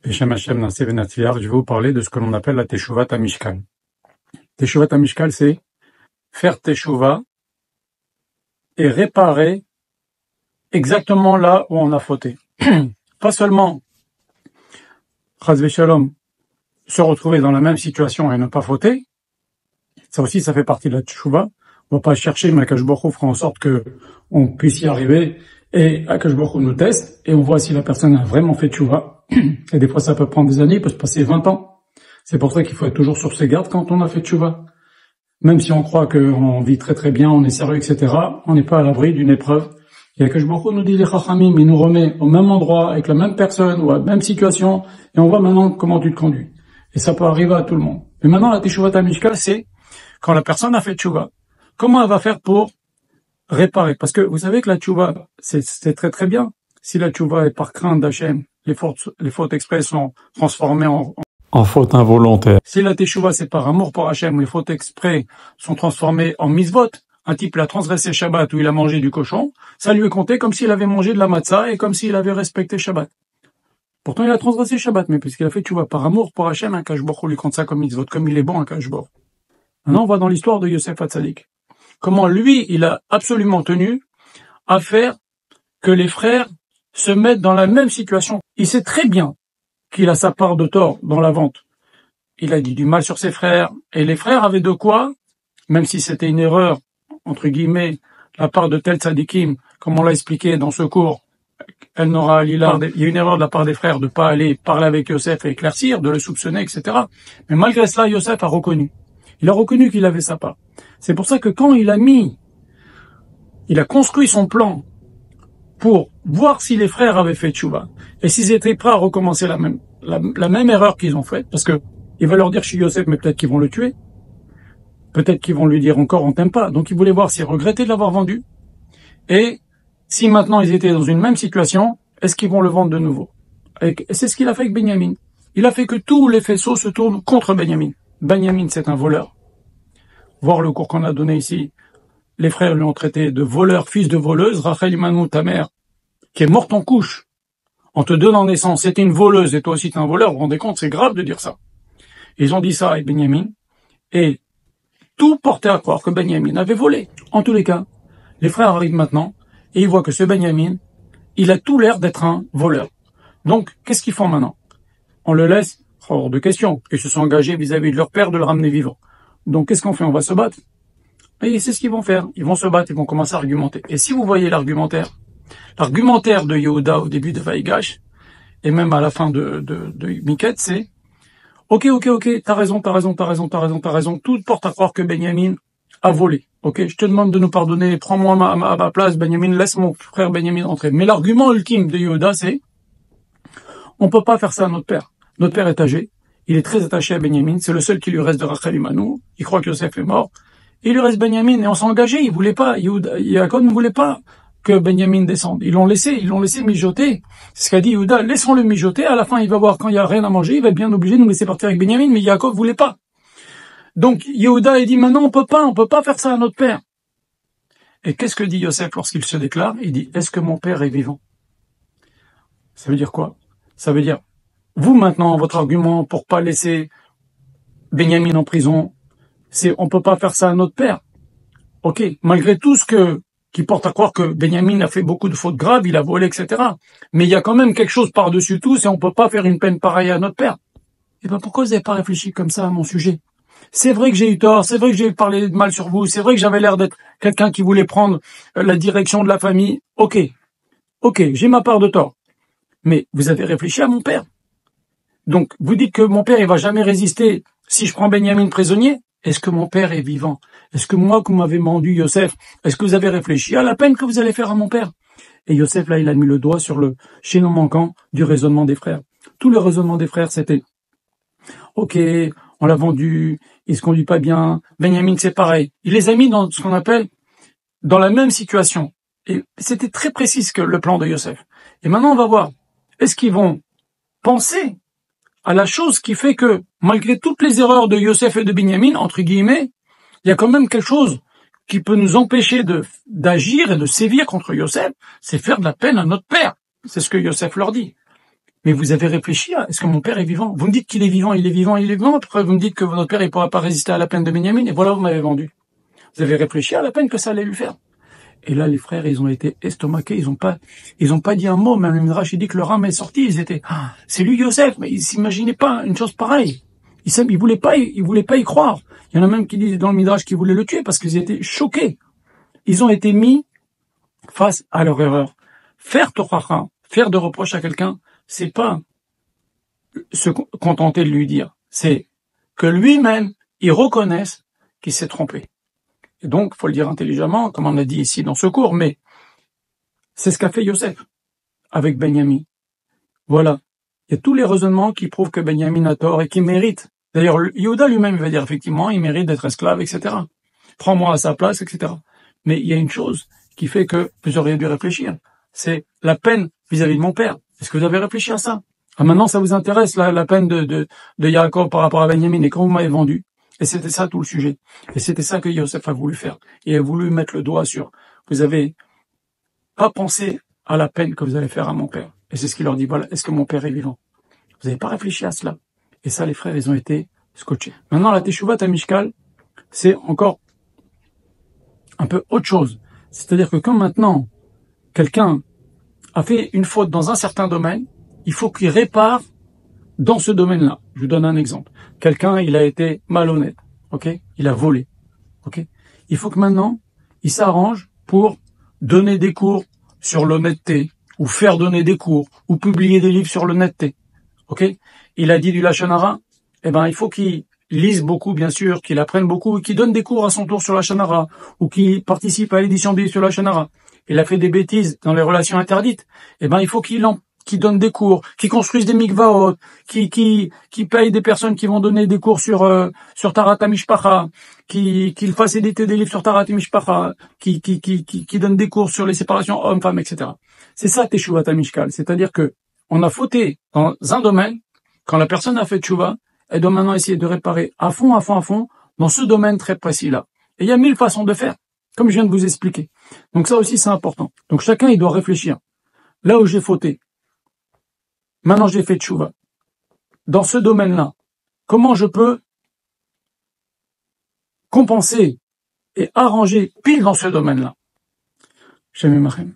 Beshem Hashem Naseh Benatzliach, je vais vous parler de ce que l'on appelle la Teshuvat HaMishkal. Teshuvat HaMishkal, c'est faire Teshuva et réparer exactement là où on a fauté. Pas seulement, Chas v'Shalom, se retrouver dans la même situation et ne pas fauter. Ça aussi, ça fait partie de la Teshuva. On va pas chercher, mais Akash Baruch Hu fera en sorte que on puisse y arriver et Akash Baruch Hu nous teste et on voit si la personne a vraiment fait Teshuva. Et des fois, ça peut prendre des années, il peut se passer 20 ans. C'est pour ça qu'il faut être toujours sur ses gardes quand on a fait Teshuva. Même si on croit qu'on vit très très bien, on est sérieux, etc., on n'est pas à l'abri d'une épreuve. Et Akash Baruch Hu nous dit les Chachamim, il nous remet au même endroit, avec la même personne, ou à la même situation, et on voit maintenant comment tu te conduis. Et ça peut arriver à tout le monde. Mais maintenant, la Teshuvat HaMishkal, c'est quand la personne a fait Teshuva. Comment elle va faire pour réparer? Parce que vous savez que la Teshuva, c'est très très bien. Si la Teshuva est par crainte d'Hachem, les fautes exprès sont transformées en fautes involontaires. Si la Teshuva, c'est par amour pour Hachem, les fautes exprès sont transformées en misvot. Un type l'a transgressé Shabbat où il a mangé du cochon, ça lui est compté comme s'il avait mangé de la matzah et comme s'il avait respecté Shabbat. Pourtant, il a transgressé Shabbat, mais puisqu'il a fait Teshuva par amour pour Hachem, un Akash Baruch Hu lui compte ça comme misvot, comme il est bon, un Akash Baruch Hu. Maintenant, on va dans l'histoire de Yosef Hatzadik. Comment lui, il a absolument tenu à faire que les frères se mettent dans la même situation. Il sait très bien qu'il a sa part de tort dans la vente. Il a dit du mal sur ses frères, et les frères avaient de quoi, même si c'était une erreur, entre guillemets, la part de tel tzadikim, comme on l'a expliqué dans ce cours, il y a une erreur de la part des frères de pas aller parler avec Yosef et éclaircir, de le soupçonner, etc. Mais malgré cela, Yosef a reconnu. Il a reconnu qu'il avait sa part. C'est pour ça que quand il a construit son plan pour voir si les frères avaient fait tchouva, et s'ils étaient prêts à recommencer la même erreur qu'ils ont faite, parce que il va leur dire chez Yosef, mais peut-être qu'ils vont le tuer, peut-être qu'ils vont lui dire encore on t'aime pas, donc il voulait voir s'il regrettait de l'avoir vendu, et si maintenant ils étaient dans une même situation, est-ce qu'ils vont le vendre de nouveau? Et c'est ce qu'il a fait avec Benyamin. Il a fait que tous les faisceaux se tournent contre Benyamin. Benyamin, c'est un voleur. Voir le cours qu'on a donné ici, les frères lui ont traité de voleur, fils de voleuse. Rachel Imanou, ta mère, qui est morte en couche, en te donnant naissance, c'était une voleuse et toi aussi t'es un voleur. Vous vous rendez compte, c'est grave de dire ça. Ils ont dit ça avec Benyamin, et tout portait à croire que Benyamin avait volé. En tous les cas, les frères arrivent maintenant, et ils voient que ce Benyamin, il a tout l'air d'être un voleur. Donc, qu'est-ce qu'ils font maintenant? On le laisse hors de question. Ils se sont engagés vis-à-vis de leur père de le ramener vivant. Donc, qu'est-ce qu'on fait? On va se battre. Et c'est ce qu'ils vont faire. Ils vont se battre, ils vont commencer à argumenter. Et si vous voyez l'argumentaire de Yehuda au début de Vaïgash, et même à la fin de Miket, c'est Ok, t'as raison, tout porte à croire que Benyamin a volé. Ok, je te demande de nous pardonner, prends-moi à ma place, Benyamin, laisse mon frère Benyamin entrer. Mais l'argument ultime de Yehuda, c'est on peut pas faire ça à notre père. Notre père est âgé, il est très attaché à Benyamin, c'est le seul qui lui reste de Rachel Imanou, il croit que Yosef est mort, et il lui reste Benyamin, et on s'est engagé, il voulait pas, Yaakov ne voulait pas que Benyamin descende. Ils l'ont laissé mijoter. C'est ce qu'a dit Yehuda, laissons-le mijoter, à la fin il va voir quand il y a rien à manger, il va être bien obligé de nous laisser partir avec Benyamin, mais Yaakov voulait pas. Donc Yehuda il dit maintenant on peut pas faire ça à notre père. Et qu'est-ce que dit Yosef lorsqu'il se déclare? Il dit est-ce que mon père est vivant? Ça veut dire quoi? Ça veut dire vous maintenant votre argument pour pas laisser Benyamin en prison, c'est on peut pas faire ça à notre père. Ok, malgré tout qui porte à croire que Benyamin a fait beaucoup de fautes graves, il a volé, etc. Mais il y a quand même quelque chose par-dessus tout, c'est on peut pas faire une peine pareille à notre père. Et ben pourquoi vous n'avez pas réfléchi comme ça à mon sujet? C'est vrai que j'ai eu tort, c'est vrai que j'ai parlé de mal sur vous, c'est vrai que j'avais l'air d'être quelqu'un qui voulait prendre la direction de la famille. Ok, j'ai ma part de tort. Mais vous avez réfléchi à mon père. Donc, vous dites que mon père, il va jamais résister si je prends Benyamin prisonnier? Est-ce que mon père est vivant? Est-ce que moi, que vous m'avez vendu Yosef, est-ce que vous avez réfléchi à la peine que vous allez faire à mon père? Et Yosef, là, il a mis le doigt sur le chaînon manquant du raisonnement des frères. Tout le raisonnement des frères, c'était ok, on l'a vendu, il se conduit pas bien, Benyamin, c'est pareil. Il les a mis dans ce qu'on appelle dans la même situation. Et c'était très précis que le plan de Yosef. Et maintenant, on va voir. Est-ce qu'ils vont penser à la chose qui fait que, malgré toutes les erreurs de Yosef et de Benyamin, entre guillemets, il y a quand même quelque chose qui peut nous empêcher d'agir et de sévir contre Yosef, c'est faire de la peine à notre père. C'est ce que Yosef leur dit. Mais vous avez réfléchi à, est-ce que mon père est vivant? Vous me dites qu'il est vivant, il est vivant, il est vivant, après vous me dites que votre père, il pourra pas résister à la peine de Benjamin, et voilà, vous m'avez vendu. Vous avez réfléchi à la peine que ça allait lui faire. Et là, les frères, ils ont été estomaqués, ils ont pas dit un mot, même le Midrash, il dit que le rame est sorti, ils étaient, c'est lui Yosef, mais ils s'imaginaient pas une chose pareille. Ils voulaient pas y croire. Il y en a même qui disent dans le Midrash qu'ils voulaient le tuer parce qu'ils étaient choqués. Ils ont été mis face à leur erreur. Faire tochacha, faire de reproches à quelqu'un, c'est pas se contenter de lui dire. C'est que lui-même, il reconnaisse qu'il s'est trompé. Et donc, faut le dire intelligemment, comme on a dit ici dans ce cours, mais c'est ce qu'a fait Yosef avec Benjamin. Voilà. Il y a tous les raisonnements qui prouvent que Benjamin a tort et qui mérite. D'ailleurs, Yehuda lui-même va dire effectivement, il mérite d'être esclave, etc. Prends-moi à sa place, etc. Mais il y a une chose qui fait que vous auriez dû réfléchir. C'est la peine vis-à-vis de mon père. Est-ce que vous avez réfléchi à ça? Maintenant, ça vous intéresse, la peine de Yaakov par rapport à Benjamin et quand vous m'avez vendu. Et c'était ça tout le sujet. Et c'était ça que Yosef a voulu faire. Il a voulu mettre le doigt sur. Vous avez pas pensé à la peine que vous allez faire à mon père. Et c'est ce qu'il leur dit. Voilà, est-ce que mon père est vivant? Vous n'avez pas réfléchi à cela. Et ça, les frères, ils ont été scotchés. Maintenant, la Teshuvah Mishkal, c'est encore un peu autre chose. C'est-à-dire que quand maintenant, quelqu'un a fait une faute dans un certain domaine, il faut qu'il répare dans ce domaine-là. Je vous donne un exemple. Quelqu'un, il a été malhonnête, ok? Il a volé, ok? Il faut que maintenant, il s'arrange pour donner des cours sur l'honnêteté, ou faire donner des cours, ou publier des livres sur l'honnêteté, ok? Il a dit du Lashon Hara, eh ben, il faut qu'il lise beaucoup, bien sûr, qu'il apprenne beaucoup, et qu'il donne des cours à son tour sur Lashon Hara, ou qu'il participe à l'édition des livres sur Lashon Hara. Il a fait des bêtises dans les relations interdites, eh ben, il faut qu'il donne des cours, qui construisent des mikvaot, qui paye des personnes qui vont donner des cours sur Tarat HaMishpacha, qui fasse éditer des livres sur Tarat HaMishpacha, qui donne des cours sur les séparations hommes-femmes, etc. C'est ça, Teshuvah Mishkal. C'est-à-dire que on a fauté dans un domaine, quand la personne a fait Teshuvah, elle doit maintenant essayer de réparer à fond, dans ce domaine très précis-là. Et il y a 1000 façons de faire, comme je viens de vous expliquer. Donc ça aussi, c'est important. Donc chacun, il doit réfléchir. Là où j'ai fauté, maintenant j'ai fait tchouva. Dans ce domaine-là, comment je peux compenser et arranger pile dans ce domaine-là? Shem Yemachem.